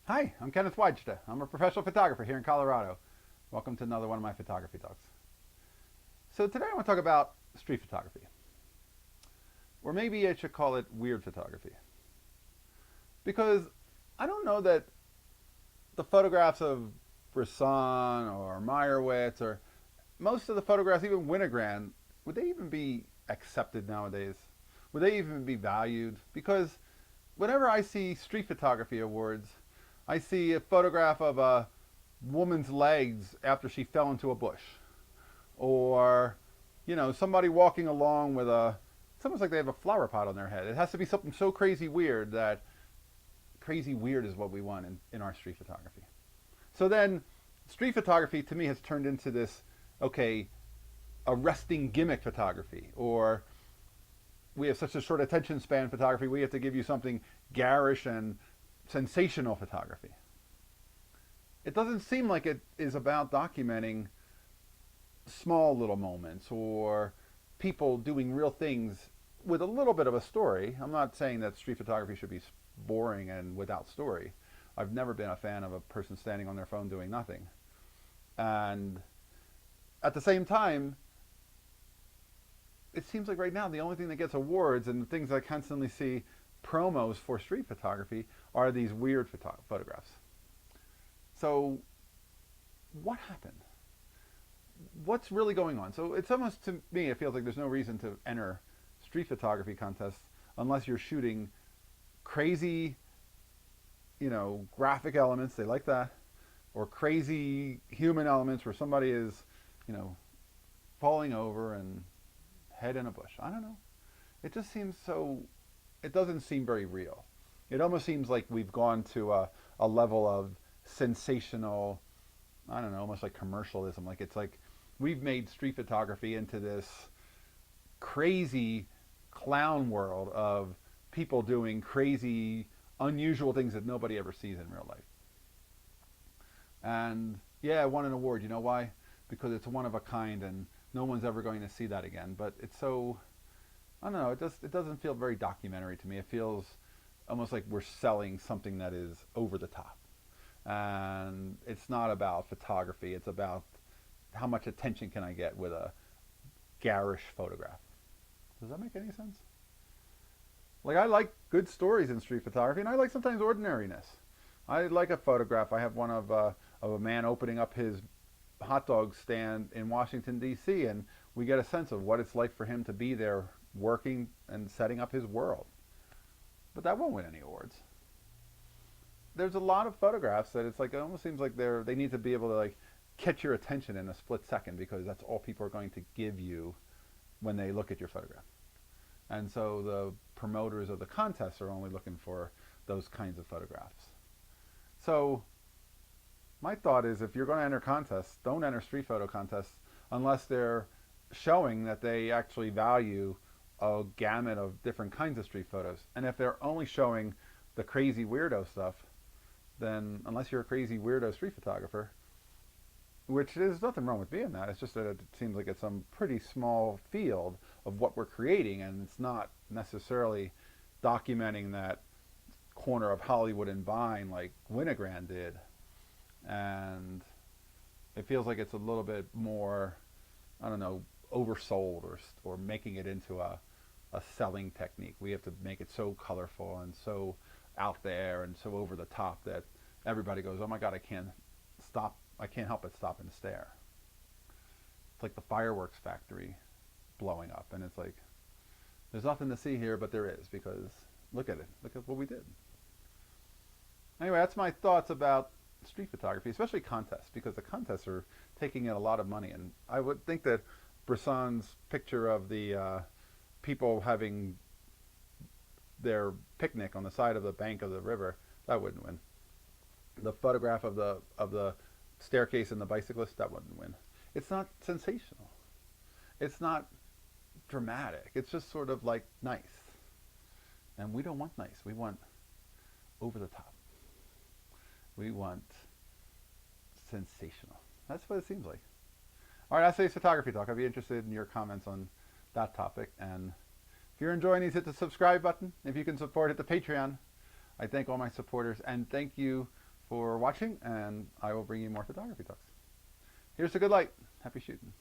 Hi, I'm Kenneth Wajda. I'm a professional photographer here in Colorado. Welcome to another one of my photography talks. So today I want to talk about street photography. Or maybe I should call it weird photography. Because I don't know that the photographs of Bresson or Meyerowitz or most of the photographs, even Winogrand, would they even be accepted nowadays? Would they even be valued? Because whenever I see street photography awards, I see a photograph of a woman's legs after she fell into a bush. Or, somebody walking along with it's almost like they have a flower pot on their head. It has to be something so crazy weird that crazy weird is what we want in our street photography. So then, street photography to me has turned into this, okay, arresting gimmick photography, or we have such a short attention span photography, we have to give you something garish and sensational photography. It doesn't seem like it is about documenting small little moments or people doing real things with a little bit of a story. I'm not saying that street photography should be boring and without story. I've never been a fan of a person standing on their phone doing nothing. And at the same time, it seems like right now the only thing that gets awards and the things I constantly see promos for street photography are these weird photographs. So what happened? What's really going on? So it's almost, to me, it feels like there's no reason to enter street photography contests unless you're shooting crazy, graphic elements, they like that, or crazy human elements where somebody is, falling over and head in a bush. I don't know. It just seems so, it doesn't seem very real. It almost seems like we've gone to a level of sensational, I don't know, almost like commercialism. Like it's like we've made street photography into this crazy clown world of people doing crazy, unusual things that nobody ever sees in real life. And yeah, I won an award. You know why? Because it's one of a kind and no one's ever going to see that again. But it's so, I don't know, it doesn't feel very documentary to me. It feels almost like we're selling something that is over the top. And it's not about photography, it's about how much attention can I get with a garish photograph. Does that make any sense? Like, I like good stories in street photography, and I like sometimes ordinariness. I like a photograph. I have one of a man opening up his hot dog stand in Washington, D.C., and we get a sense of what it's like for him to be there working and setting up his world. But that won't win any awards. There's a lot of photographs that it's like, it almost seems like they need to be able to like catch your attention in a split second because that's all people are going to give you when they look at your photograph. And so the promoters of the contests are only looking for those kinds of photographs. So my thought is, if you're going to enter contests, don't enter street photo contests unless they're showing that they actually value a gamut of different kinds of street photos. And if they're only showing the crazy weirdo stuff, then unless you're a crazy weirdo street photographer, which there's nothing wrong with being that, it's just that it seems like it's some pretty small field of what we're creating, and it's not necessarily documenting that corner of Hollywood and Vine like Winogrand did. And it feels like it's a little bit more, I don't know, oversold or making it into a selling technique. We have to make it so colorful and so out there and so over the top that everybody goes, oh my God, I can't help but stop and stare. It's like the fireworks factory blowing up, and it's like, there's nothing to see here, but there is, because look at it. Look at what we did. Anyway, that's my thoughts about street photography, especially contests, because the contests are taking in a lot of money. And I would think that Bresson's picture of the people having their picnic on the side of the bank of the river, that wouldn't win. The photograph of the staircase and the bicyclist, that wouldn't win. It's not sensational. It's not dramatic. It's just sort of like nice. And we don't want nice. We want over the top. We want sensational. That's what it seems like. All right, that's today's photography talk. I'd be interested in your comments on that topic. And if you're enjoying these, hit the subscribe button. If you can support, hit the Patreon. I thank all my supporters, and thank you for watching, and I will bring you more photography talks. Here's the good light. Happy shooting.